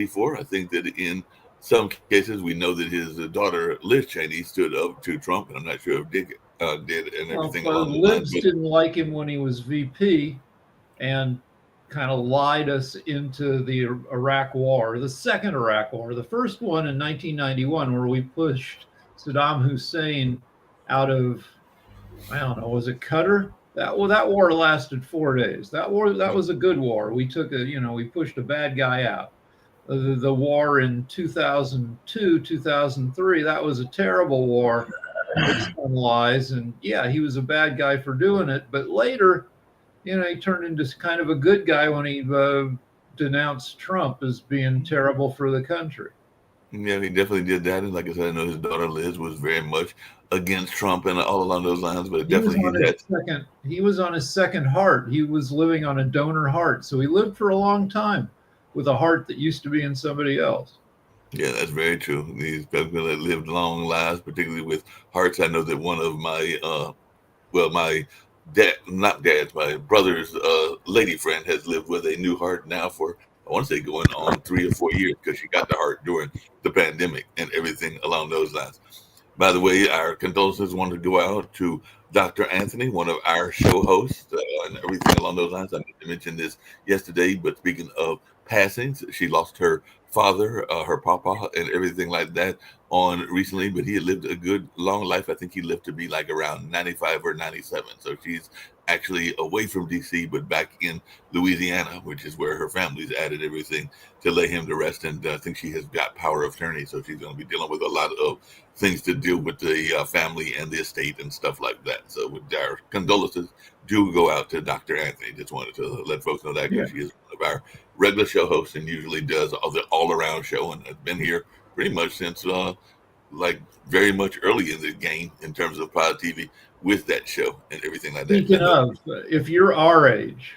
before. I think that in some cases we know that his daughter Liz Cheney stood up to Trump, and I'm not sure if Dick did and Well, everything along those lines. Libs But didn't like him when he was VP and kind of lied us into the Iraq War, the second Iraq War, the first one in 1991, where we pushed Saddam Hussein out of, I don't know, was it Qatar? That war lasted 4 days. That was a good war. We took we pushed a bad guy out. The war in 2002, 2003, that was a terrible war based on lies. And yeah, he was a bad guy for doing it. But later, he turned into kind of a good guy when he denounced Trump as being terrible for the country. yeah, he definitely did that. And like I said, I know his daughter Liz was very much against Trump and all along those lines. But He was definitely on he's his had. second. He was on his second heart. He was living on a donor heart, so he lived for a long time with a heart that used to be in somebody else. Yeah, that's very true. These people that lived long lives, particularly with hearts. I know that one of my my dad, not dad's, my brother's lady friend has lived with a new heart now for, I want to say, going on 3 or 4 years, because she got the heart during the pandemic and everything along those lines. By the way, our condolences want to go out to Dr. Anthony, one of our show hosts, and everything along those lines. I meant to mention this yesterday, but speaking of passings, she lost her father, her papa, and everything like that on recently. But he had lived a good long life. I think he lived to be like around 95 or 97. So she's actually away from DC, but back in Louisiana, which is where her family's added everything to lay him to rest. And I think she has got power of attorney, so she's going to be dealing with a lot of things to deal with the family and the estate and stuff like that. So, with our condolences do go out to Dr. Anthony. Just wanted to let folks know that, Yeah. because she is one of our regular show hosts and usually does the all around show, and has been here pretty much since like very much early in the game in terms of Pod TV with that show and everything like that. And I Speaking know. of, if you're our age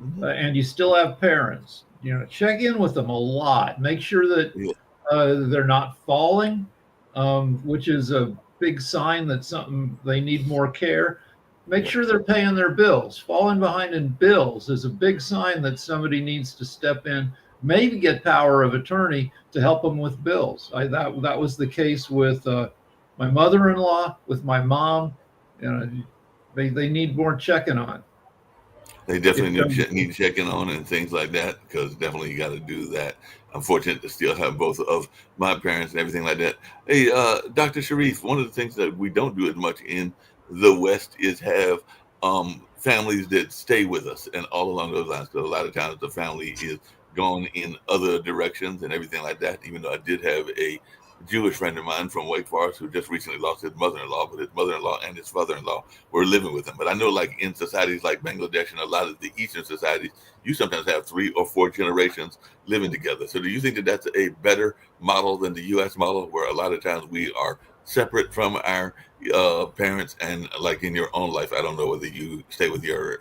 Mhm. and you still have parents, check in with them a lot. Make sure that Yeah, they're not falling, which is a big sign that something they need more care. Make yeah. sure they're paying their bills. Falling behind in bills is a big sign that somebody needs to step in, maybe get power of attorney to help them with bills. That was the case with my mother-in-law, with my mom. You know, they need more checking on. They If definitely need checking on and things like that, because definitely you got to do that. I'm fortunate to still have both of my parents and everything like that. Hey, Dr. Sharif, one of the things that we don't do as much in the West is have families that stay with us and all along those lines. Because a lot of times the family is gone in other directions and everything like that. Even though I did have a Jewish friend of mine from Wake Forest who just recently lost his mother-in-law, but his mother-in-law and his father-in-law were living with him. But I know, like in societies like Bangladesh and a lot of the Eastern societies, you sometimes have 3 or 4 generations living together. So, do you think that that's a better model than the U.S. model, where a lot of times we are separate from our parents? And like in your own life, I don't know whether you stay with your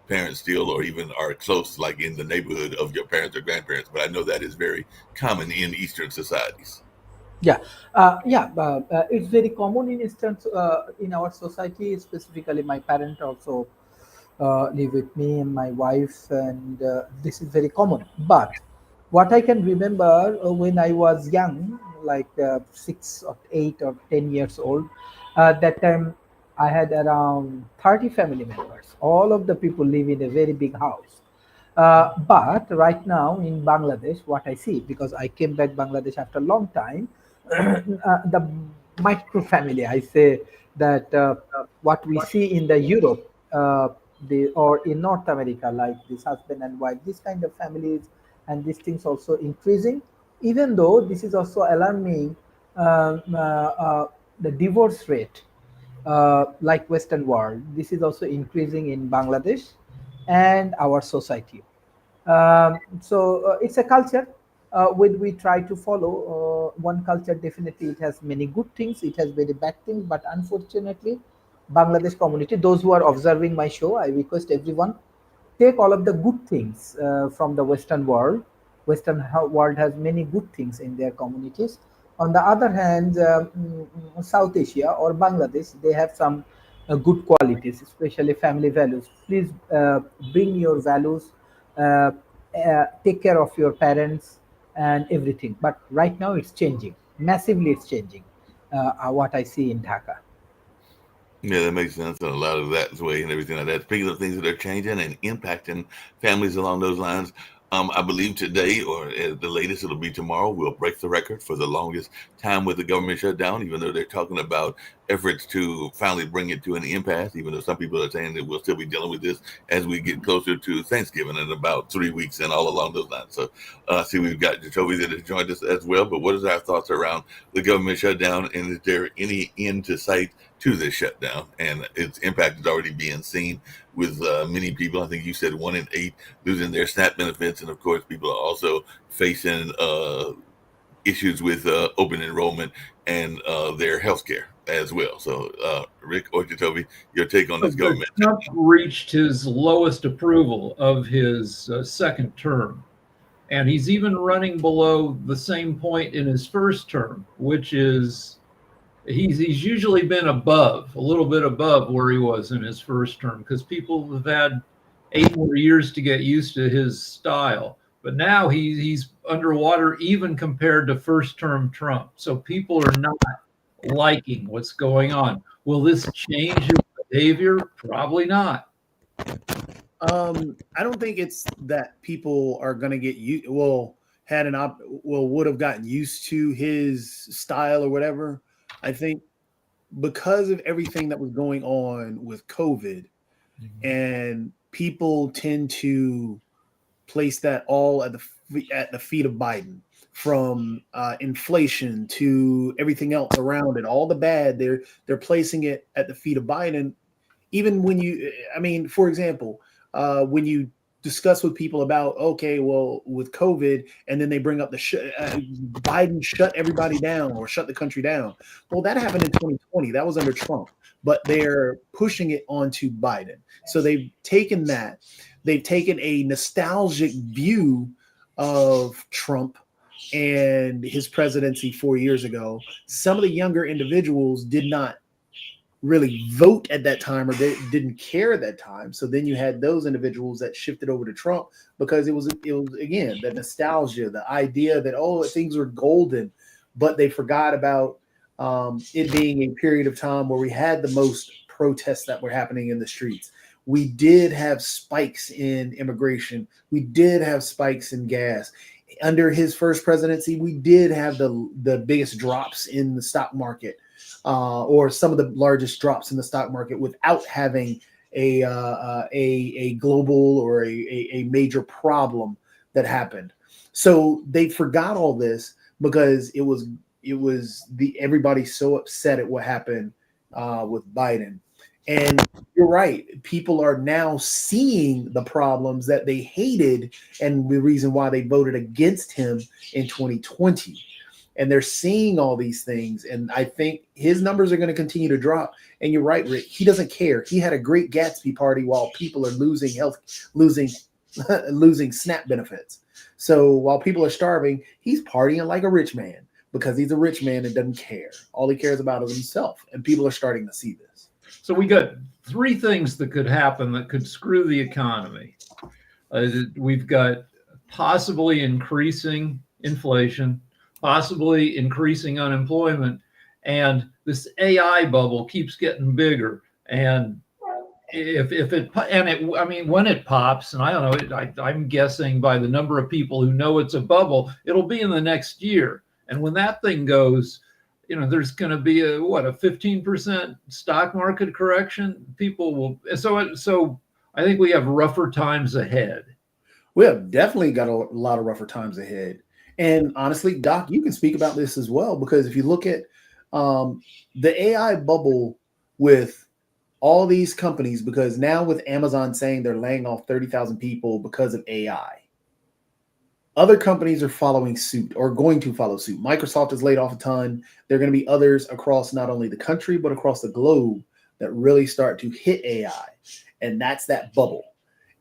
parents still, or even are close, like in the neighborhood of your parents or grandparents. But I know that is very common in Eastern societies. Yeah, it's very common in instance in our society. Specifically, my parent also live with me and my wife, and this is very common. But what I can remember when I was young, like 6 or 8 or 10 years old, that time I had around 30 family members. All of the people live in a very big house. But right now in Bangladesh, what I see, because I came back Bangladesh after a long time, the micro family, I say that what we see in the Europe, or in North America, like this husband and wife, this kind of families and these things also increasing. Even though this is also alarming, the divorce rate, like Western world, this is also increasing in Bangladesh and our society. So it's a culture when we try to follow one culture. Definitely, it has many good things. It has very bad things, but unfortunately, Bangladesh community. Those who are observing my show, I request everyone take all of the good things from the Western world. World has many good things in their communities. On the other hand, South Asia or Bangladesh, they have some good qualities, especially family values. Please bring your values, take care of your parents, and everything. But right now it's changing massively. It's changing. What I see in Dhaka. Yeah, that makes sense. And a lot of that's way and everything like that. Speaking of things that are changing and impacting families along those lines, I believe today or at the latest, it'll be tomorrow, we'll break the record for the longest time with the government shutdown, even though they're talking about efforts to finally bring it to an impasse, even though some people are saying that we'll still be dealing with this as we get closer to Thanksgiving in about 3 weeks and all along those lines. So I see we've got Jacoby that has joined us as well. But what is our thoughts around the government shutdown, and is there any end to sight to this shutdown? And its impact is already being seen with many people. I think you said 1 in 8 losing their SNAP benefits, and of course, people are also facing issues with open enrollment and their health care as well. So, Rick or Jacoby, your take on this government? Trump reached his lowest approval of his second term. And he's even running below the same point in his first term, which is he's usually been above, a little bit above where he was in his first term, because people have had 8 more years to get used to his style. But now he's underwater even compared to first term Trump. So people are not liking what's going on. Will this change his behavior? Probably not. I don't think it's that people are going to get would have gotten used to his style or whatever. I think because of everything that was going on with COVID, and people tend to place that all at the feet of Biden, from inflation to everything else around it, all the bad, they're placing it at the feet of Biden. Even when for example, when you discuss with people about, okay, well, with COVID, and then they bring up Biden shut everybody down or shut the country down. Well, that happened in 2020. That was under Trump, but they're pushing it onto Biden. So they've taken a nostalgic view of Trump and his presidency 4 years ago. Some of the younger individuals did not really vote at that time, or they didn't care at that time. So then you had those individuals that shifted over to Trump because it was again, the nostalgia, the idea that, things were golden, but they forgot about it being a period of time where we had the most protests that were happening in the streets. We did have spikes in immigration. We did have spikes in gas. Under his first presidency, we did have the biggest drops in the stock market. Or some of the largest drops in the stock market without having a global or a major problem that happened. So they forgot all this because it was everybody's so upset at what happened with Biden. And you're right. People are now seeing the problems that they hated and the reason why they voted against him in 2020. And they're seeing all these things. And I think his numbers are going to continue to drop. And you're right, Rick. He doesn't care. He had a great Gatsby party while people are losing SNAP benefits. So while people are starving, he's partying like a rich man because he's a rich man and doesn't care. All he cares about is himself. And people are starting to see this. So we got 3 things that could happen that could screw the economy. We've got possibly increasing inflation, possibly increasing unemployment, and this AI bubble keeps getting bigger. And when it pops, and I don't know, I'm guessing by the number of people who know it's a bubble, it'll be in the next year. And when that thing goes, there's going to be a 15% stock market correction. People will. So I think we have rougher times ahead. We have definitely got a lot of rougher times ahead. And honestly, Doc, you can speak about this as well, because if you look at the AI bubble with all these companies, because now with Amazon saying they're laying off 30,000 people because of AI, other companies are following suit or going to follow suit. Microsoft has laid off a ton. There are going to be others across not only the country, but across the globe that really start to hit AI. And that's that bubble.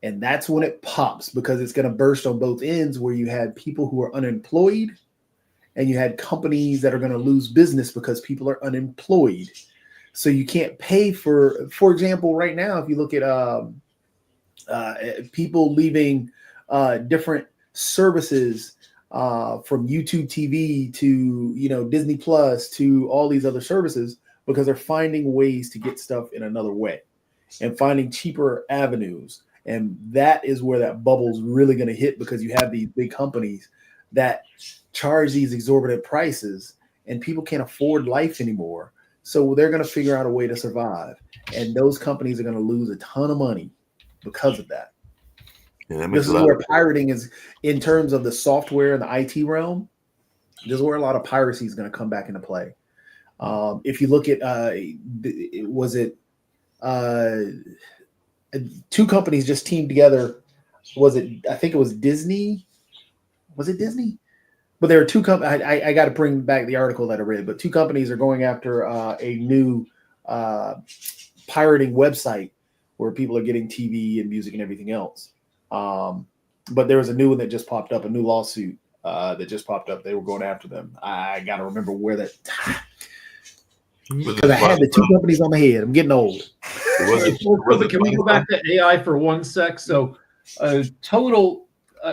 And that's when it pops, because it's going to burst on both ends, where you had people who are unemployed and you had companies that are going to lose business because people are unemployed. So you can't pay for example, right now, if you look at people leaving different services from YouTube TV to, you know, Disney Plus to all these other services, because they're finding ways to get stuff in another way and finding cheaper avenues. And that is where that bubble's really going to hit, because you have these big companies that charge these exorbitant prices and people can't afford life anymore. So they're going to figure out a way to survive. And those companies are going to lose a ton of money because of that. Yeah, that makes This is where pirating is, in terms of the software and the IT realm. This is where a lot of piracy is going to come back into play. If you look at, two companies just teamed together. I think it was Disney. Was it Disney? But there are two companies. I got to bring back the article that I read. But two companies are going after a new pirating website where people are getting TV and music and everything else. But there was a new one that just popped up, a new lawsuit that just popped up. They were going after them. I got to remember where that. Because I had the two companies on my head. I'm getting old. Can we go back to AI for one sec? So, total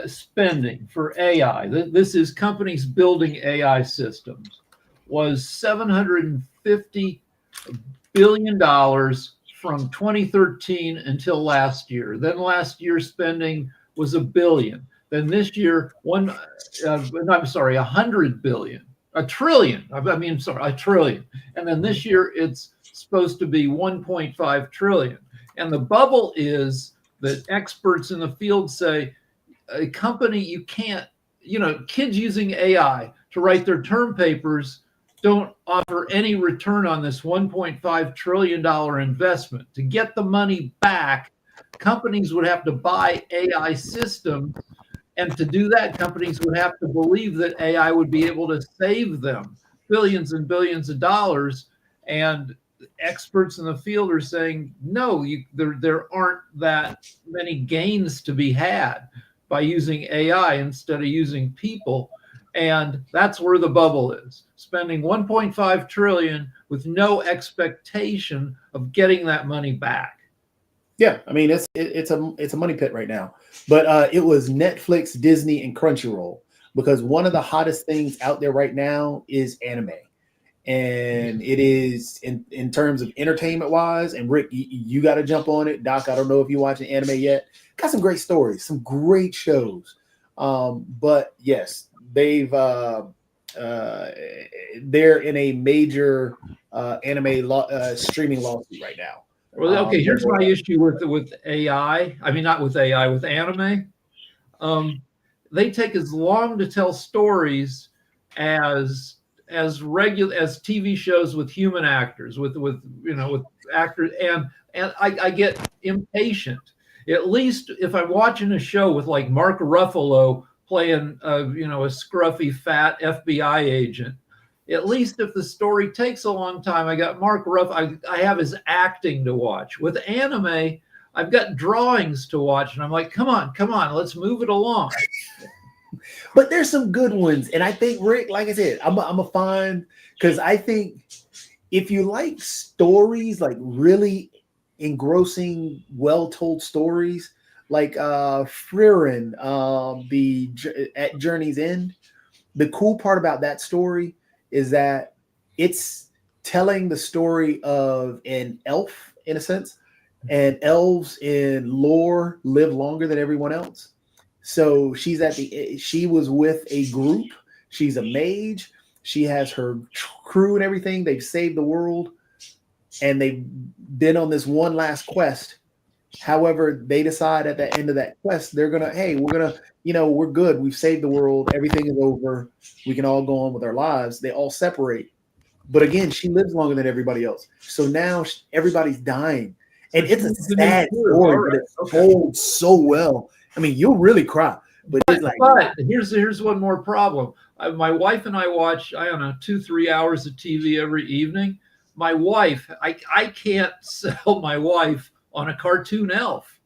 spending for AI, this is companies building AI systems, was $750 billion from 2013 until last year. Then last year's spending was $1 billion. Then this year, $100 billion. A trillion. A trillion. And then this year it's supposed to be 1.5 trillion. And the bubble is that experts in the field say, a company, you can't, kids using AI to write their term papers don't offer any return on this $1.5 trillion investment. To get the money back, companies would have to buy AI systems. And to do that, companies would have to believe that AI would be able to save them billions and billions of dollars. And experts in the field are saying, no, there aren't that many gains to be had by using AI instead of using people. And that's where the bubble is. Spending 1.5 trillion with no expectation of getting that money back. Yeah, I mean it's a money pit right now. But it was Netflix, Disney, and Crunchyroll, because one of the hottest things out there right now is anime. And it is in terms of entertainment wise. And Rick, you got to jump on it. Doc, I don't know if you're watching anime yet. Got some great stories, some great shows. But yes, they're in a major anime streaming lawsuit right now. Well, okay, here's my issue with AI. I mean, not with AI, with anime. They take as long to tell stories as TV shows with human actors, with actors, and I get impatient. At least if I'm watching a show with like Mark Ruffalo playing a scruffy fat FBI agent, at least if the story takes a long time, I got Mark Ruffalo, I have his acting to watch. With anime, I've got drawings to watch, and I'm like, come on, let's move it along. But there's some good ones, and I think, Rick, like I said, I'm a find, because I think if you like stories, like really engrossing, well-told stories, like Frieren, at Journey's End, the cool part about that story is that it's telling the story of an elf, in a sense, and elves in lore live longer than everyone else. So she was with a group. She's a mage. She has her crew and everything. They've saved the world, and they've been on this one last quest. However, they decide at the end of that quest, we're good. We've saved the world. Everything is over. We can all go on with our lives. They all separate. But again, she lives longer than everybody else. So now everybody's dying. And it's a sad story, but it's told so well. I mean, you'll really cry. But here's one more problem. My wife and I watch, 2-3 hours of TV every evening. My wife, I can't sell my wife on a cartoon elf.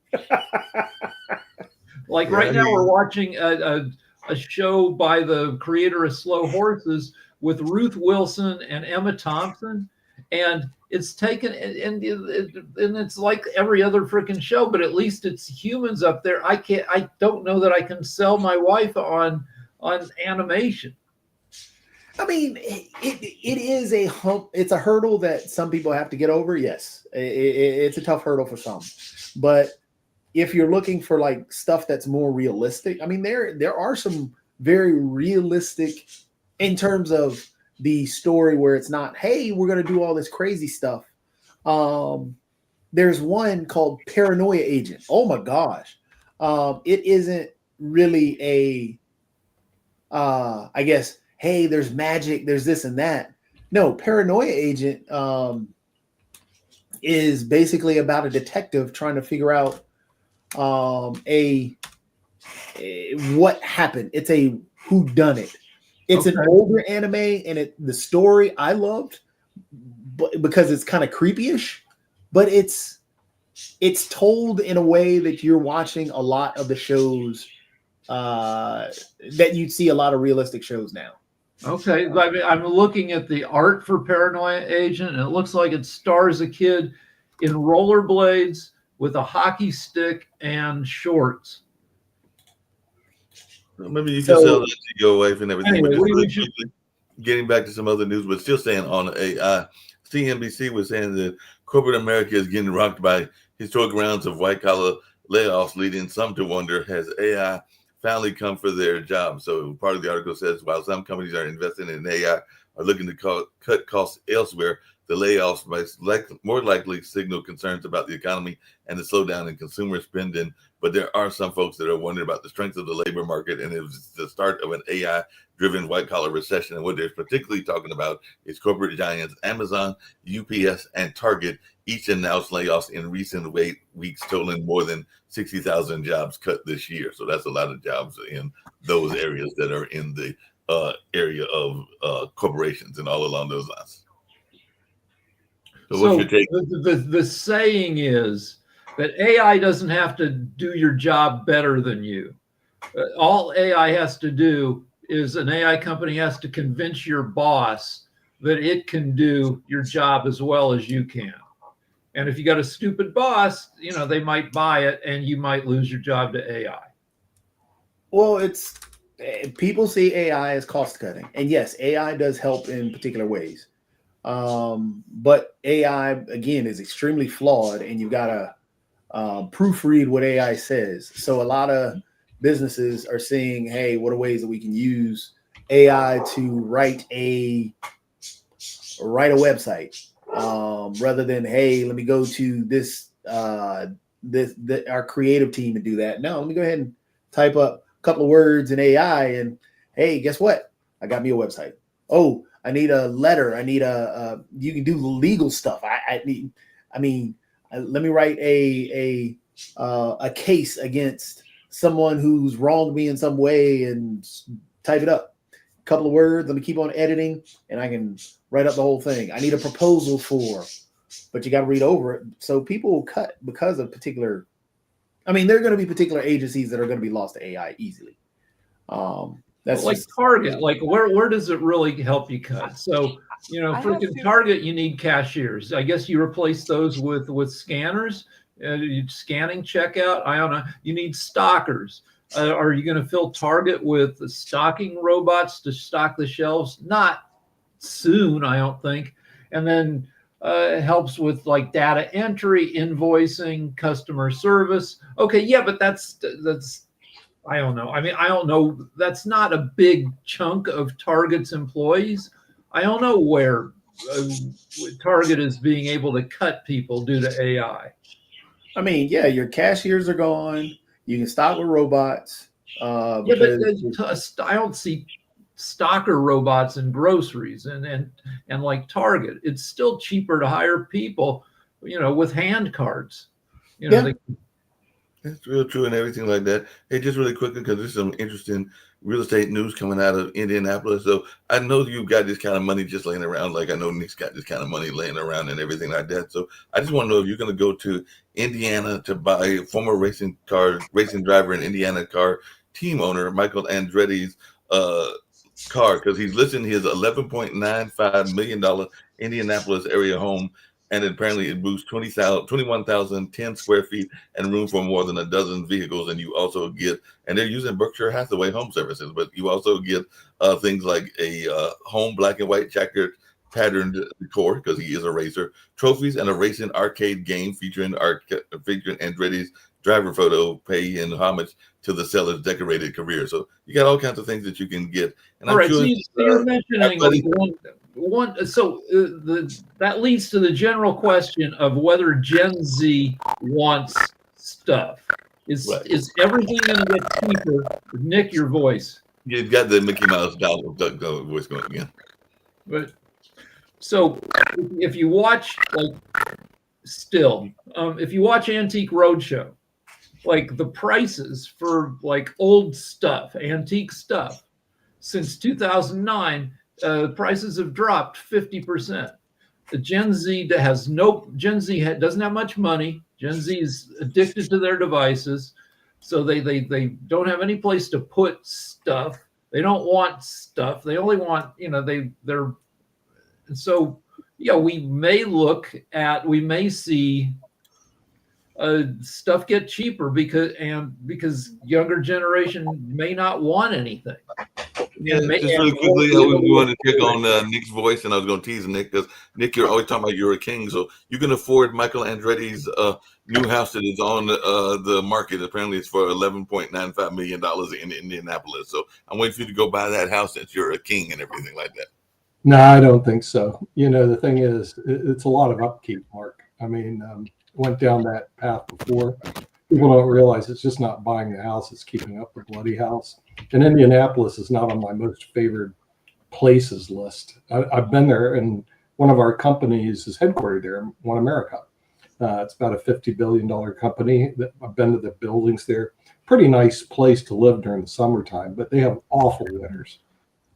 Like right now we're watching a show by the creator of Slow Horses with Ruth Wilson and Emma Thompson, and it's taken and it's like every other freaking show, but at least it's humans up there. I don't know that I can sell my wife on on animation. I mean, it is a hump. It's a hurdle that some people have to get over. Yes, it's a tough hurdle for some. But if you're looking for like stuff that's more realistic, I mean, there are some very realistic in terms of the story where it's not, hey, we're going to do all this crazy stuff. There's one called Paranoia Agent. Oh my gosh. It isn't really a, I guess, hey, there's magic, there's this and that. No, Paranoia Agent is basically about a detective trying to figure out what happened. It's a whodunit. It's an older anime, and the story I loved, but because it's kind of creepy-ish, but it's told in a way that you're watching a lot of the shows that you'd see a lot of realistic shows now. Okay, I mean, I'm looking at the art for Paranoia Agent, and it looks like it stars a kid in rollerblades with a hockey stick and shorts. Maybe you can sell that to your wife and everything. Anyway, but really quickly, getting back to some other news, but still staying on AI. CNBC was saying that corporate America is getting rocked by historic rounds of white-collar layoffs, leading some to wonder, has AI finally come for their jobs? So part of the article says, while some companies are investing in AI, are looking to cut costs elsewhere, the layoffs might more likely signal concerns about the economy and the slowdown in consumer spending. But there are some folks that are wondering about the strength of the labor market, and it's the start of an AI-driven white-collar recession. And what they're particularly talking about is corporate giants Amazon, UPS, and Target each announced layoffs in recent weeks, totaling more than 60,000 jobs cut this year. So that's a lot of jobs in those areas that are in the area of corporations and all along those lines. So what's your take? The saying is that AI doesn't have to do your job better than you. All AI has to do is an AI company has to convince your boss that it can do your job as well as you can. And if you got a stupid boss, they might buy it and you might lose your job to AI. Well, people see AI as cost cutting. And yes, AI does help in particular ways. But AI, again, is extremely flawed, and you've got to proofread what AI says. So a lot of businesses are seeing, hey, what are ways that we can use AI to write a website, rather than, hey, let me go to this our creative team and do that. No, let me go ahead and type up a couple of words in AI, and hey, guess what? I got me a website. Oh, I need a letter. I need you can do legal stuff. Let me write a case against someone who's wronged me in some way and type it up. A couple of words. Let me keep on editing, and I can write up the whole thing. I need a proposal but you got to read over it. So people will cut because of particular. I mean, there are going to be particular agencies that are going to be lost to AI easily. That's like Target. Like where does it really help you cut? So freaking Target, you need cashiers. I guess you replace those with scanners. Scanning checkout. I don't know. You need stockers. Are you going to fill Target with stocking robots to stock the shelves? Not soon, I don't think. And then helps with like data entry, invoicing, customer service. Okay, yeah, but that's I don't know. I mean, I don't know. That's not a big chunk of Target's employees. I don't know where Target is being able to cut people due to AI. I mean, yeah, your cashiers are gone. You can stock with robots. Yeah, but I don't see stocker robots in groceries and like Target. It's still cheaper to hire people, with hand cards. That's real true and everything like that. Hey, just really quickly, because there's some interesting real estate news coming out of Indianapolis. So I know you've got this kind of money just laying around. Like I know Nick's got this kind of money laying around and everything like that. So I just want to know if you're going to go to Indiana to buy a former racing driver and Indiana car team owner, Michael Andretti's car, because he's listing his $11.95 million Indianapolis area home and apparently it boosts 21,010 square feet and room for more than a dozen vehicles. And you also get, and they're using Berkshire Hathaway Home Services, but you also get things like a home black and white checkered patterned decor, because he is a racer, trophies, and a racing arcade game featuring Andretti's driver photo, pay in homage to the seller's decorated career. So you got all kinds of things that you can get. And All I'm right, sure so you're mentioning everybody- that leads to the general question of whether Gen Z wants stuff. Is Right. is everything going to get cheaper? Nick, your voice. You've got the Mickey Mouse Donald Duck voice going again. But so if you watch if you watch Antique Roadshow, like the prices for like old stuff, antique stuff, since 2009, prices have dropped 50%. The Gen Z doesn't have much money. Gen Z is addicted to their devices, so they don't have any place to put stuff. They don't want stuff. They only want, so yeah, we may see stuff get cheaper because younger generation may not want anything. Yeah, just really quickly, we wanted to check on Nick's voice, and I was going to tease Nick because Nick, you're always talking about you're a king, so you can afford Michael Andretti's new house that is on the market. Apparently, it's for $11.95 million in Indianapolis. So I'm waiting for you to go buy that house since you're a king and everything like that. No, I don't think so. The thing is, it's a lot of upkeep, Mark. I mean, went down that path before. People don't realize it's just not buying the house, it's keeping up the bloody house. And Indianapolis is not on my most favored places list. I've been there, and one of our companies is headquartered there, One America. It's about a $50 billion company. I've been to the buildings there. Pretty nice place to live during the summertime, but they have awful winters.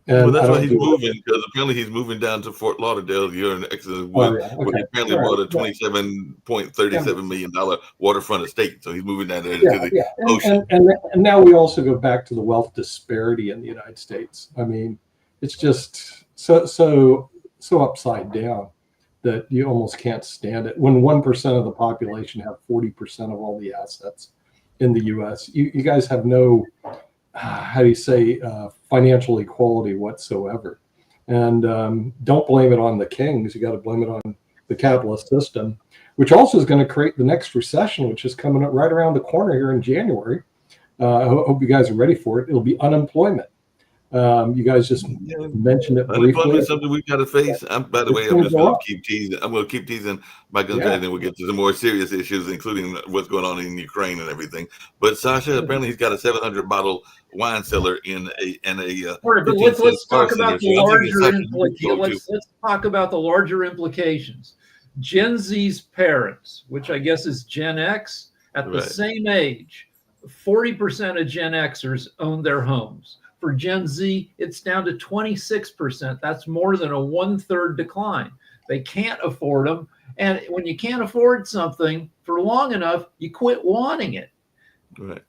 Well, that's why he's moving, because apparently he's moving down to Fort Lauderdale. You're in Exodus, where he apparently bought a $27.37 million waterfront estate. So he's moving down there to the ocean. And now we also go back to the wealth disparity in the United States. I mean, it's just so upside down that you almost can't stand it. When 1% of the population have 40% of all the assets in the U.S., you guys have no financial equality whatsoever. And don't blame it on the kings. You got to blame it on the capitalist system, which also is going to create the next recession, which is coming up right around the corner here in January. I hope you guys are ready for it. It'll be unemployment. You guys just mentioned it briefly. Unemployment is something we've got to face. By the way, I'm just going to keep teasing. I'm going to keep teasing Mike Andretti, and then we'll get to the more serious issues, including what's going on in Ukraine and everything. But Sasha, apparently, he's got a 700-bottle wine cellar in a. All right, but let's talk about the larger implications. Let's talk about the larger implications. Gen Z's parents, which I guess is Gen X, at the same age, 40% of Gen Xers own their homes. For Gen Z, it's down to 26%. That's more than a 1/3 decline. They can't afford them. And when you can't afford something for long enough, you quit wanting it. Right.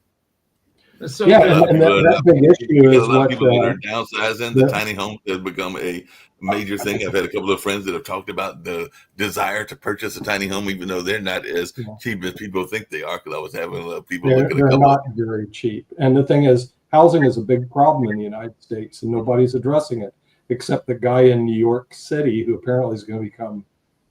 So and that big issue is what people that are downsizing. The tiny homes has become a major thing. I've had a couple of friends that have talked about the desire to purchase a tiny home, even though they're not as cheap as people think they are. Because I was having people look at they're not very cheap. And the thing is, housing is a big problem in the United States, and nobody's addressing it except the guy in New York City, who apparently is going to become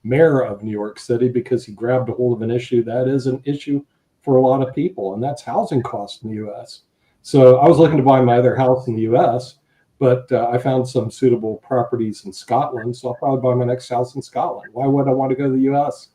mayor of New York City because he grabbed a hold of an issue that is an issue for a lot of people, and that's housing costs in the U.S. So I was looking to buy my other house in the U.S., but I found some suitable properties in Scotland, so I'll probably buy my next house in Scotland. Why would I want to go to the U.S.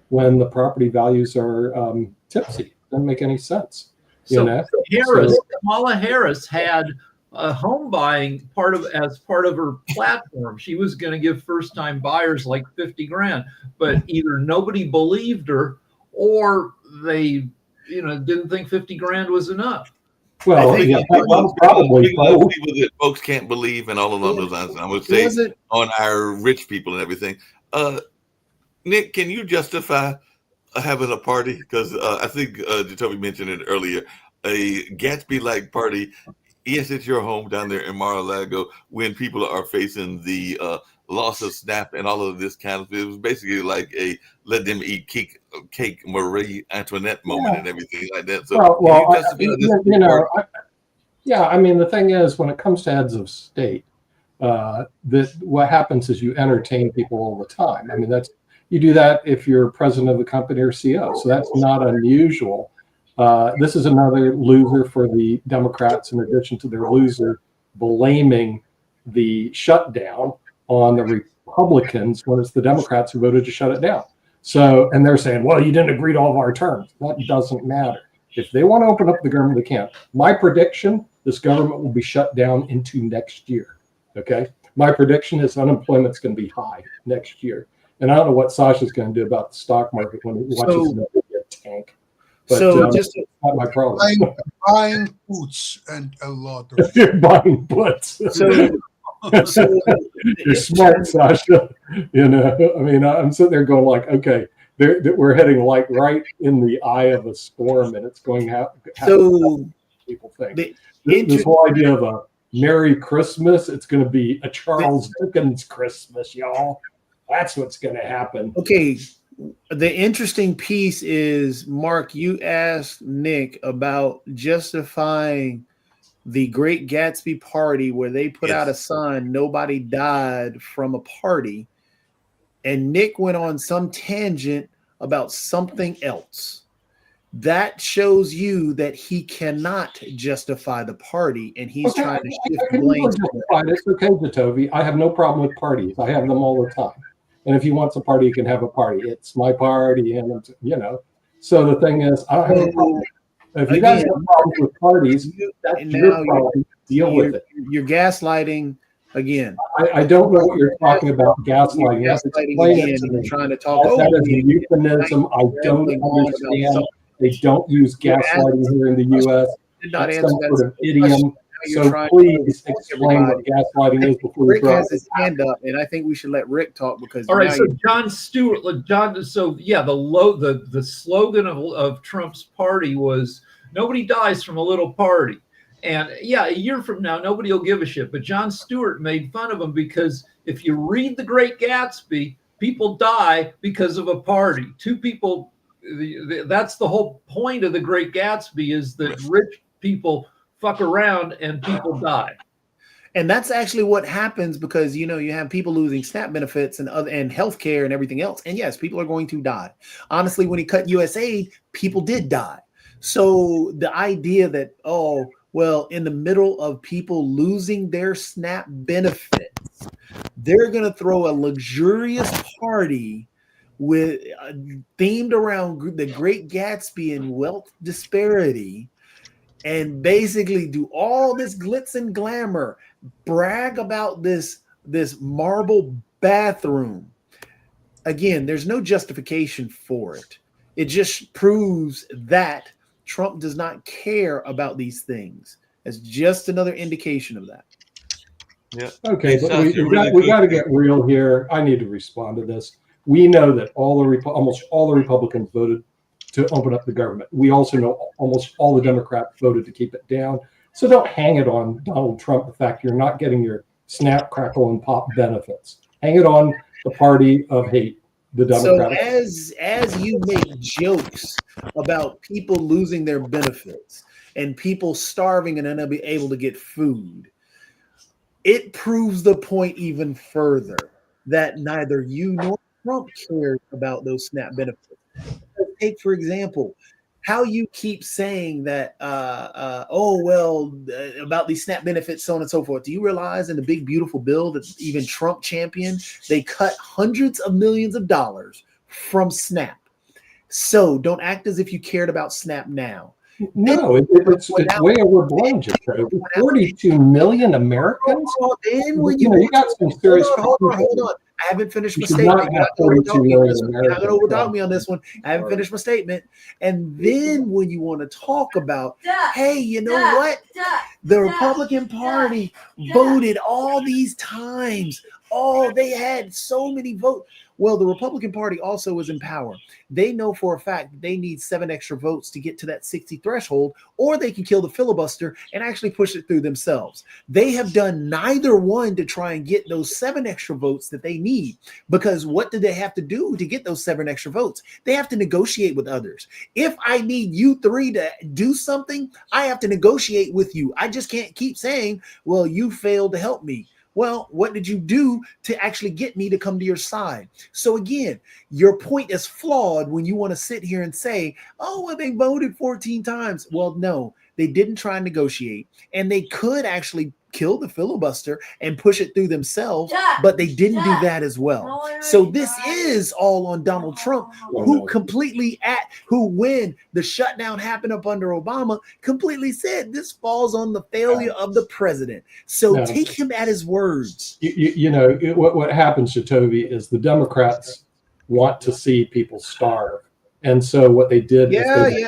when the property values are tipsy? Doesn't make any sense. Kamala Harris had a home buying as part of her platform. She was going to give first-time buyers like $50,000, but either nobody believed her or they, didn't think $50,000 was enough. Well, probably people that folks can't believe, and all along those lines. I would say on our rich people and everything. Nick, can you justify having a party? Because I think Jacoby mentioned it earlier. A Gatsby-like party Yes, it's your home down there in Mar-a-Lago when people are facing the loss of SNAP and all of this kind of. It was basically like a let them eat cake Marie Antoinette moment Yeah. and everything like that. So Well, you justify this you know, report? yeah. I mean, the thing is, when it comes to heads of state, what happens is you entertain people all the time. I mean, you do that if you're president of the company or CEO, so that's not unusual. This is another loser for the Democrats, in addition to their loser blaming the shutdown on the Republicans when it's the Democrats who voted to shut it down. So, and they're saying, well, you didn't agree to all of our terms. That doesn't matter. If they want to open up the government, they can. My prediction, this government will be shut down into next year. Okay. My prediction is unemployment's going to be high next year. And I don't know what Sasha's going to do about the stock market when he watches it tank. But just not my problem. Buying puts and a lot of You're buying puts. so You're smart, Sasha. You know, I mean, I'm sitting there going like, okay, we're heading like right in the eye of a storm, and it's going to so people think. the This whole idea of a Merry Christmas, it's going to be a Charles Dickens Christmas, y'all. That's what's going to happen. Okay. The interesting piece is, Mark, you asked Nick about justifying the Great Gatsby party where they put out a sign, nobody died from a party. And Nick went on some tangent about something else. That shows you that he cannot justify the party, and he's trying to shift blame. It's okay, Jatovi. I have no problem with parties. I have them all the time. And if he wants a party, he can have a party. It's my party, and you know. So the thing is, I don't have a problem. If you guys have problems with parties, that's your problem. Deal with it. You're gaslighting again. I don't know what you're talking about. Gaslighting. You're gaslighting again. You're trying to talk. That is a euphemism. I don't understand. They don't use gaslighting here in the U.S. Did not That's answer some that sort of idiom. So please explain what gaslighting is before Rick you has his hand up, and I think we should let Rick talk because. All right, so Jon Stewart, so yeah, the slogan of Trump's party was "Nobody dies from a little party," and yeah, a year from now, nobody will give a shit. But Jon Stewart made fun of him because if you read The Great Gatsby, people die because of a party. Two people. That's the whole point of The Great Gatsby is that rich people fuck around and people die. And that's actually what happens because, you know, you have people losing SNAP benefits and healthcare and everything else. And yes, people are going to die. Honestly, when he cut USAID, people did die. So the idea that, oh, well, in the middle of people losing their SNAP benefits, they're going to throw a luxurious party with themed around the Great Gatsby and wealth disparity, and basically do all this glitz and glamour, brag about this marble bathroom. Again, there's no justification for it. It just proves that Trump does not care about these things. It's just another indication of that. Yeah. Okay, but we got to get real here. I need to respond to this. We know that almost all the Republicans voted to open up the government. We also know almost all the Democrats voted to keep it down. So don't hang it on Donald Trump, the fact you're not getting your snap, crackle, and pop benefits. Hang it on the party of hate, the Democratic. So as you make jokes about people losing their benefits and people starving and unable to get food, it proves the point even further that neither you nor Trump cares about those SNAP benefits. Take, for example, how you keep saying that, about these SNAP benefits, so on and so forth. Do you realize in the big, beautiful bill that even Trump championed, they cut hundreds of millions of dollars from SNAP? So don't act as if you cared about SNAP now. No, it's way overblown. 42 million Americans. You got some serious. Hold on. I haven't finished my statement. You're not going to overtalk me on this one. I haven't finished my statement. And then when you want to talk about, hey, you know what? The Republican Party voted all these times. Oh, they had so many votes. Well, the Republican Party also was in power. They know for a fact that they need 7 extra votes to get to that 60 threshold, or they can kill the filibuster and actually push it through themselves. They have done neither one to try and get those 7 extra votes that they need, because what do they have to do to get those 7 extra votes? They have to negotiate with others. If I need you 3 to do something, I have to negotiate with you. I just can't keep saying, well, you failed to help me. Well, what did you do to actually get me to come to your side? So again, your point is flawed when you want to sit here and say, oh, well, they voted 14 times. Well, no, they didn't try and negotiate, and they could actually kill the filibuster and push it through themselves, but they didn't do that as well. So this is all on Donald Trump, who when the shutdown happened up under Obama, completely said this falls on the failure of the president. So take him at his words. What happens, Jacoby, is the Democrats want to see people starve. And so what they did Here we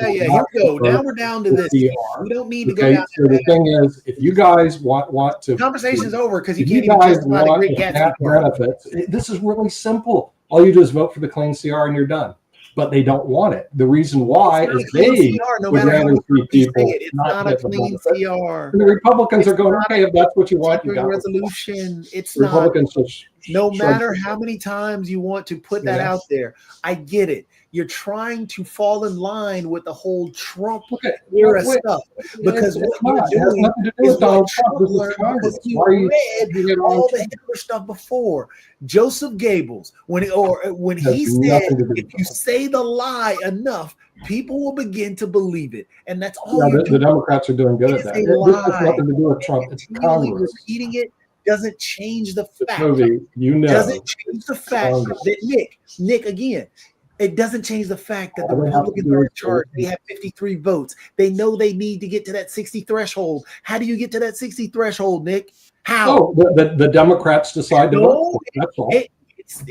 go. Now we're down to this. We don't need to go down. So the thing is, if you guys want to, conversation's over because you if can't you even guys justify the want Great to Gatsby have part. benefits, this is really simple. All you do is vote for the clean CR and you're done. But they don't want it. The reason why It's not is a clean they CR, no would matter how rather many see times you say people it. It's not a get the clean benefit. CR. And the Republicans It's are going, not okay, if that's what you want, you Continuing got it. resolution. It's The not. Republicans just No shrug matter their how many times you want to put that Yeah. out there, I get it. You're trying to fall in line with the whole Trump Okay, era wait, stuff, because it's what not. you're It has doing nothing to do is with Donald what Trump. Trump This is learned Congress. because he Why are you read taking it on all the Trump? Hitler stuff before. Joseph Goebbels, when It has he said, nothing to do with if you Trump. say the lie enough, people will begin to believe it, and that's all Yeah, you're the doing. Democrats are doing good It at is that. a This has lie. nothing to do with Trump. It's Continually Congress. repeating it doesn't change the fact. Movie, Doesn't change the fact Congress. that Nick again. It doesn't change the fact that the All they have to Republicans do are in is charge. vote. They have 53 votes. They know they need to get to that 60 threshold. How do you get to that 60 threshold, Nick? How? Oh, the Democrats decide to vote No, for it. That's all.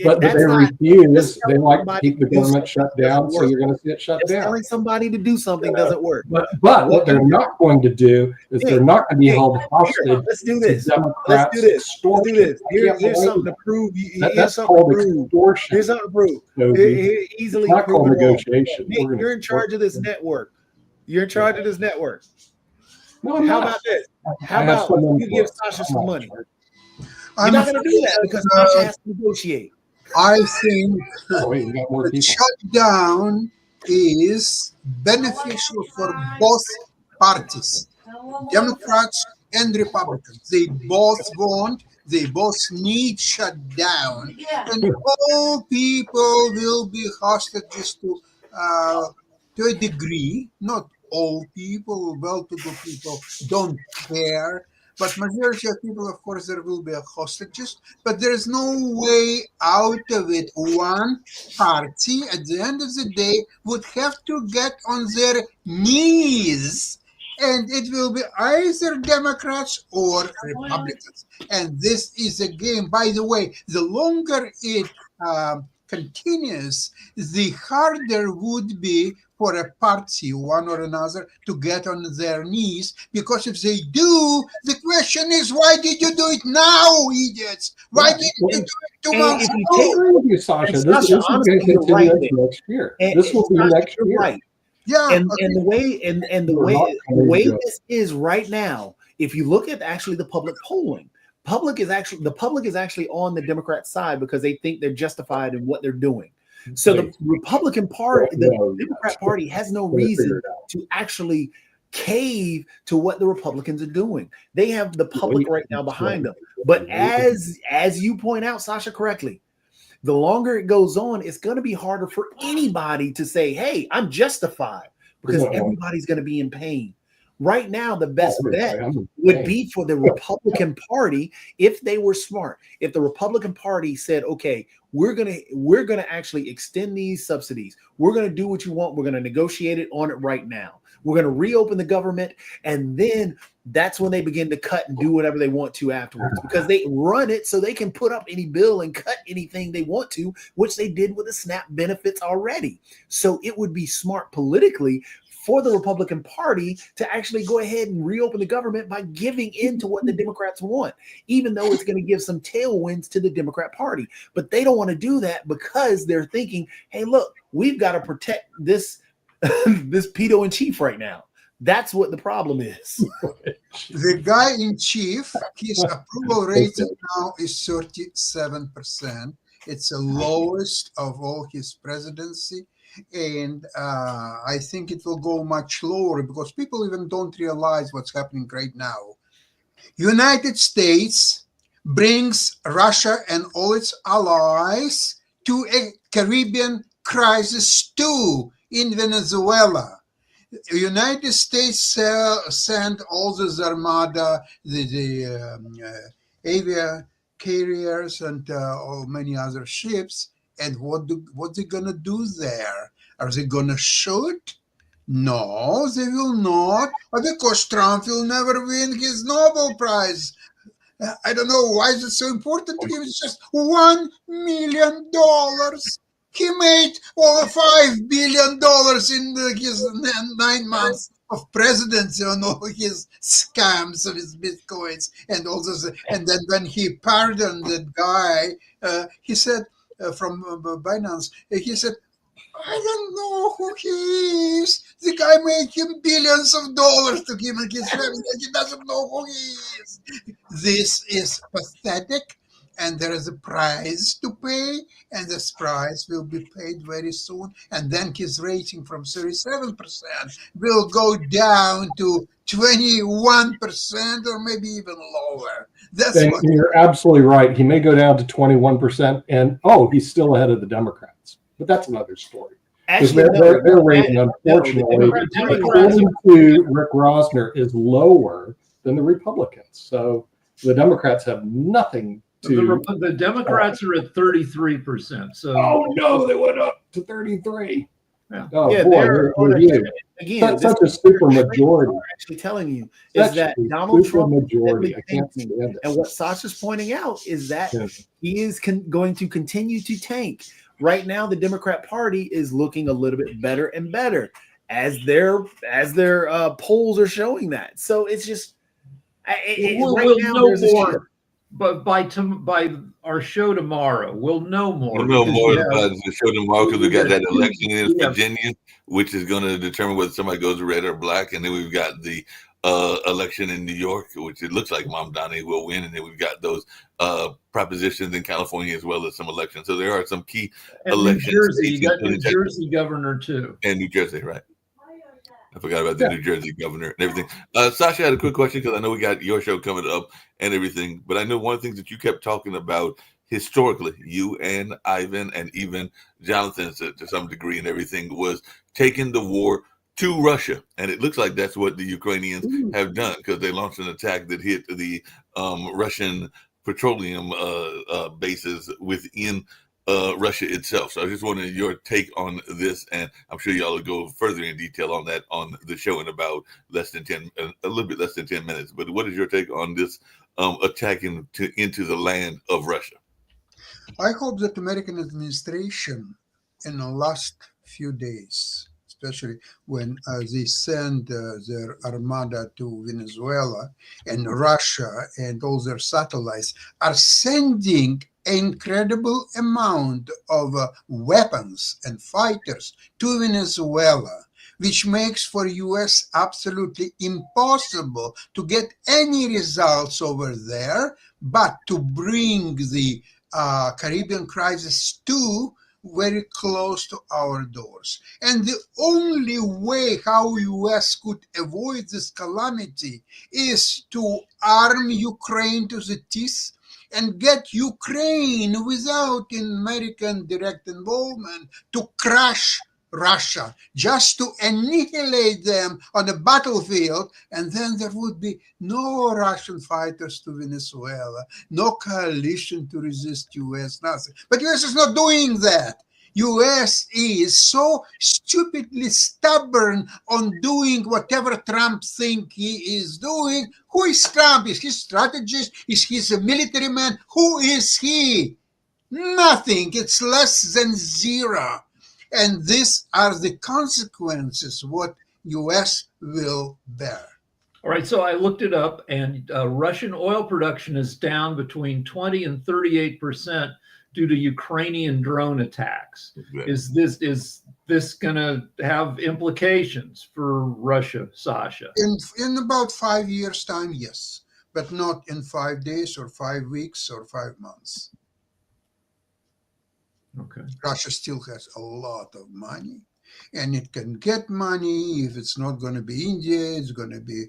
But that's they not refuse. just They like to somebody keep the to do government something shut down, doesn't so work. you're going to see it shut Just down. telling somebody to do something doesn't work. But what they're not going to do is they're not going to be held hostage Let's do to this. Democrats Let's do this. Let's extortion. do this. I can't Here's believe something to it. prove. Here's That's something to called prove. extortion. Here's something to prove. Josie. Easily It's not called proven wrong. negotiation. Nick, We're gonna you're in charge of this network. You're in charge of this network. No, I'm How not. about this? I How have about someone you for give it. Sasha I'm some not in money? charge. You're I'm not going to do that because Sasha has to negotiate. I think Oh, wait, we got more the people. shutdown is beneficial for both parties, Democrats and Republicans. They both want, they both need shutdown, and all people will be hostages to a degree. Not all people, well-to-do people don't care, but majority of people, of course, there will be hostages. But there is no way out of it. One party, at the end of the day, would have to get on their knees, and it will be either Democrats or Republicans. And this is a game. By the way, the longer it continues, the harder would be for a party, one or another, to get on their knees. Because if they do, the question is, why did you do it now, idiots? Why didn't you do it 2 months If you I take, ago? agree with you, Sasha. And This Sasha, is going honestly, to you're continue right into there. next year. And This will be Sasha, next you're year. right. Yeah, And the way and the We're way not the going way to do it. this is right now, if you look at actually the public polling, the public is actually on the Democrat side because they think they're justified in what they're doing. So the Republican Party, the Democrat Party has no reason to actually cave to what the Republicans are doing. They have the public right now behind them. But as you point out, Sasha, correctly, the longer it goes on, it's going to be harder for anybody to say, hey, I'm justified, because everybody's going to be in pain. Right now, the best bet would be for the Republican Party if they were smart. If the Republican Party said, okay, we're gonna actually extend these subsidies. We're gonna do what you want. We're gonna negotiate it on it right now. We're gonna reopen the government, and then that's when they begin to cut and do whatever they want to afterwards, because they run it so they can put up any bill and cut anything they want to, which they did with the SNAP benefits already. So it would be smart politically for the Republican Party to actually go ahead and reopen the government by giving in to what the Democrats want, even though it's going to give some tailwinds to the Democrat Party. But they don't want to do that because they're thinking, hey, look, we've got to protect this this pedo in chief right now. That's what the problem is. The guy in chief, his approval rating now is 37%. It's the lowest of all his presidency. And I think it will go much lower because people even don't realize what's happening right now. United States brings Russia and all its allies to a Caribbean crisis too in Venezuela. The United States sent all the Armada, the avia carriers, and many other ships. And what they gonna do there? Are they gonna shoot? No, they will not, because Trump will never win his Nobel Prize. I don't know why is it so important to him. It's just $1 million. He made over $5 billion in his 9 months of presidency on all his scams of his bitcoins and all this. And then when he pardoned that guy, he said from Binance, he said, I don't know who he is. The guy made him billions of dollars to him and his family. He doesn't know who he is. This is pathetic. And there is a price to pay, and this price will be paid very soon. And then his rating from 37% will go down to 21% or maybe even lower. That's And what you're absolutely right. He may go down to 21%, and he's still ahead of the Democrats. But that's another story. Because their rating, unfortunately, according to Rick Rosner, is lower than the Republicans. So the Democrats have nothing to. The Democrats are at 33%. So no, they went up to 33. Yeah. Oh Yeah, boy, again, that's such a super majority. I'm actually telling you is Such that a Donald super Trump majority. has I been can't stand it. and what Sasha's pointing out is that Yeah. he is going to continue to tank. Right now, the Democrat Party is looking a little bit better and better as their polls are showing that. So it's just we'll know more. But by our show tomorrow, we'll know more. We'll know more about the show tomorrow because we got that election in Virginia, which is going to determine whether somebody goes red or black. And then we've got the election in New York, which it looks like Mom Donnie will win. And then we've got those propositions in California as well as some elections. So there are some key elections. New Jersey, you got New Jersey governor too. And New Jersey, right. I forgot about the New Jersey governor and everything. Sasha had a quick question because I know we got your show coming up and everything. But I know one of the things that you kept talking about historically, you and Ivan and even Jonathan to some degree and everything, was taking the war to Russia. And it looks like that's what the Ukrainians have done because they launched an attack that hit the Russian petroleum bases within Russia itself. So I just wanted your take on this, and I'm sure y'all will go further in detail on that on the show in about a little bit less than 10 minutes. But what is your take on this attack into the land of Russia? I hope that American administration in the last few days, especially when they send their armada to Venezuela and Russia and all their satellites, are sending incredible amount of weapons and fighters to Venezuela, which makes for US absolutely impossible to get any results over there, but to bring the Caribbean crisis to very close to our doors. And the only way how US could avoid this calamity is to arm Ukraine to the teeth and get Ukraine without American direct involvement to crush Russia, just to annihilate them on the battlefield, and then there would be no Russian fighters to Venezuela, no coalition to resist US, nothing. But US is not doing that. US is so stupidly stubborn on doing whatever Trump thinks he is doing. Who is Trump? Is he a strategist? Is he a military man? Who is he? Nothing. It's less than zero. And these are the consequences what U.S. will bear. All right, so I looked it up, and Russian oil production is down between 20 and 38% due to Ukrainian drone attacks. Exactly. Is this going to have implications for Russia, Sasha? In about 5 years' time, yes, but not in 5 days or 5 weeks or 5 months. Okay. Russia still has a lot of money, and it can get money. If it's not going to be India, it's going to be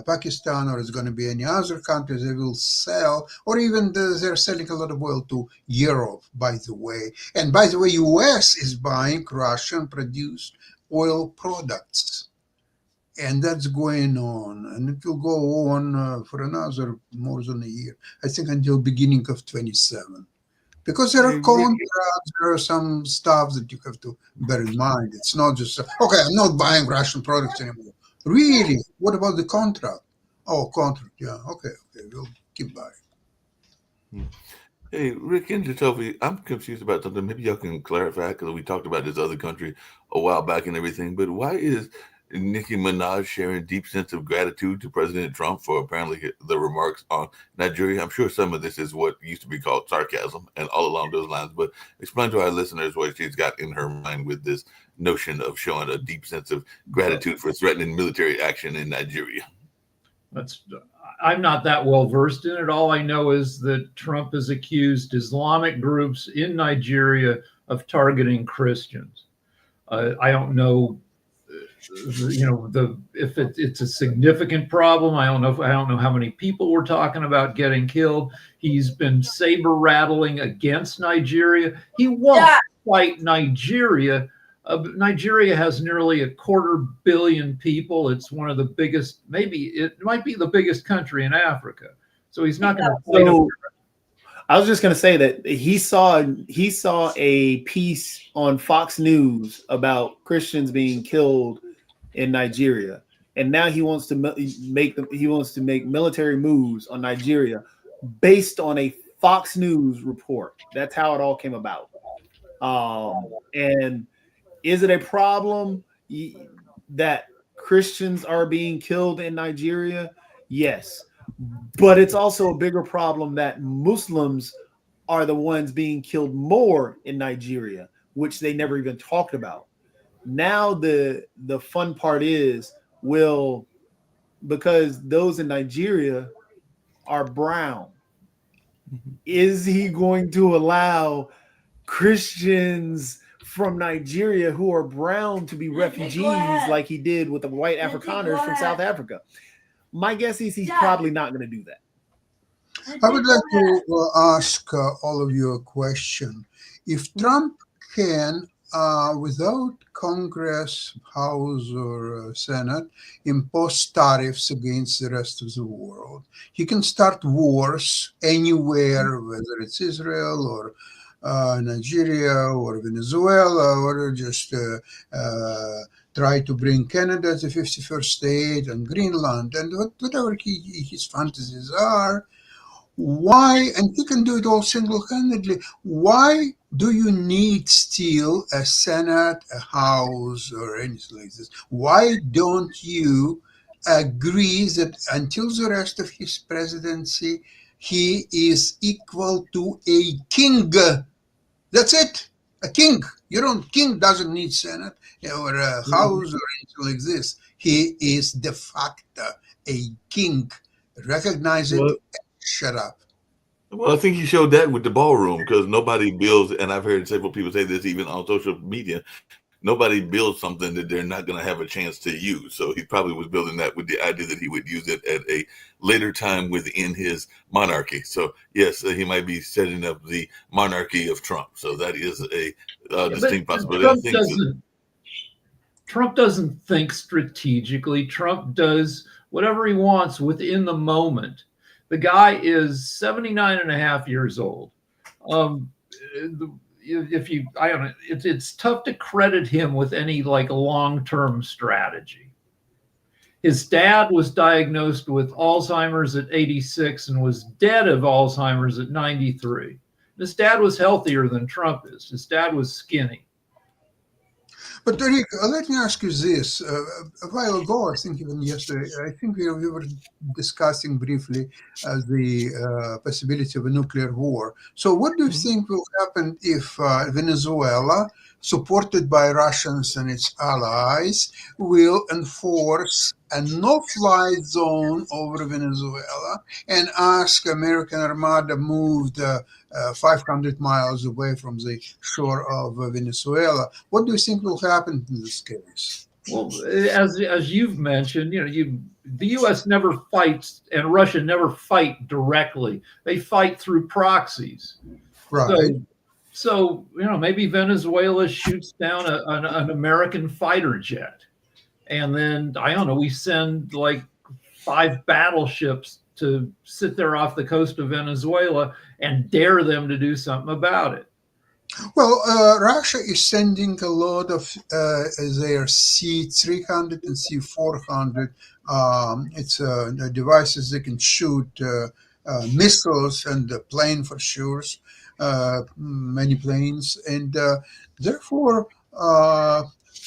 Pakistan, or it's going to be any other country. They will sell, or even they're selling a lot of oil to Europe, by the way. And by the way, U.S. is buying Russian-produced oil products. And that's going on, and it will go on for another more than a year. I think until beginning of 27. Because there are contracts, there are some stuff that you have to bear in mind. It's not just, okay, I'm not buying Russian products anymore. Really? What about the contract? Oh, contract, yeah, okay, we'll keep buying. Hey, Rick and Jacoby, I'm confused about something. Maybe y'all can clarify, because we talked about this other country a while back and everything, but why is Nicki Minaj sharing deep sense of gratitude to President Trump for apparently the remarks on Nigeria? I'm sure some of this is what used to be called sarcasm and all along those lines, but explain to our listeners what she's got in her mind with this notion of showing a deep sense of gratitude for threatening military action in Nigeria. I'm not that well versed in it. All I know is that Trump has accused Islamic groups in Nigeria of targeting Christians. I don't know, if it's a significant problem. I don't know how many people we're talking about getting killed. He's been saber rattling against Nigeria. He won't fight Nigeria. Nigeria has nearly 250 million people. It's one of the biggest, maybe it might be the biggest country in Africa. So he's not going to fight them. I was just going to say that he saw a piece on Fox News about Christians being killed in Nigeria, and now he wants to make military moves on Nigeria based on a Fox News report. That's how it all came about. And is it a problem that Christians are being killed in Nigeria? Yes. But it's also a bigger problem that Muslims are the ones being killed more in Nigeria, which they never even talked about. Now the fun part is, because those in Nigeria are brown, is he going to allow Christians from Nigeria who are brown to be refugees like he did with the white Afrikaners from South Africa? My guess is he's probably not going to do that. I would like to ask all of you a question. If Trump can, without Congress, House, or Senate, impose tariffs against the rest of the world, he can start wars anywhere, whether it's Israel or Nigeria or Venezuela, or just try to bring Canada as the 51st state and Greenland and whatever his fantasies are. Why, and he can do it all single-handedly, why do you need still a Senate, a House, or anything like this? Why don't you agree that until the rest of his presidency, he is equal to a king? That's it, a king. King doesn't need Senate or a House or anything like this. He is de facto a king. Recognize it. Shut up. Well, I think he showed that with the ballroom, because nobody builds, and I've heard several people say this even on social media, nobody builds something that they're not going to have a chance to use. So he probably was building that with the idea that he would use it at a later time within his monarchy. So yes, he might be setting up the monarchy of Trump. So that is a distinct possibility. Trump doesn't think strategically. Trump does whatever he wants within the moment. The guy is 79 and a half years old. It's tough to credit him with any long-term strategy. His dad was diagnosed with Alzheimer's at 86 and was dead of Alzheimer's at 93. His dad was healthier than Trump is. His dad was skinny. But Rick, let me ask you this. A while ago, I think even yesterday, I think we were discussing briefly the possibility of a nuclear war. So what do you think will happen if Venezuela, supported by Russians and its allies, will enforce a no-fly zone over Venezuela and ask American Armada moved 500 miles away from the shore of Venezuela? What do you think will happen in this case? Well, as you've mentioned, the U.S. never fights and Russia never fight directly. They fight through proxies. Right. So maybe Venezuela shoots down an American fighter jet, and then I don't know. We send like 5 battleships to sit there off the coast of Venezuela and dare them to do something about it. Well, Russia is sending a lot of their C-300 and C-400. It's devices that can shoot missiles and a plane for sure, many planes, and therefore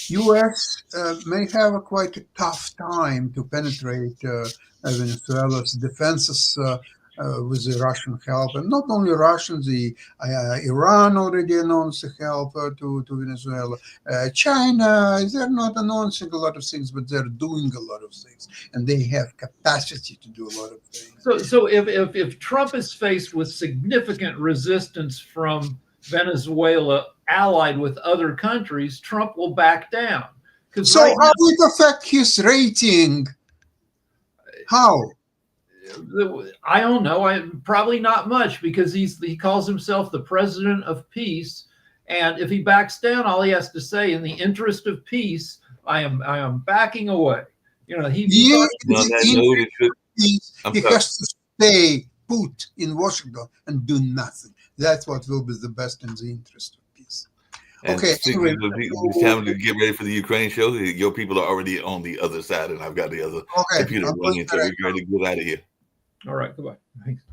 U.S. May have quite a tough time to penetrate Venezuela's defenses with the Russian help, and not only Russians, Iran already announced the help to Venezuela. China, they're not announcing a lot of things, but they're doing a lot of things, and they have capacity to do a lot of things. So if Trump is faced with significant resistance from Venezuela, allied with other countries, Trump will back down. So right how will it affect his rating? How? I don't know. Probably not much, because he calls himself the president of peace, and if he backs down, all he has to say, in the interest of peace, I am backing away. He has to stay put in Washington and do nothing. That's what will be the best in the interest of peace. And okay, anyway, it's time to get ready for the Ukraine show. Your people are already on the other side, and I've got the other computer running, so we're ready to get out of here. All right, goodbye. Thanks.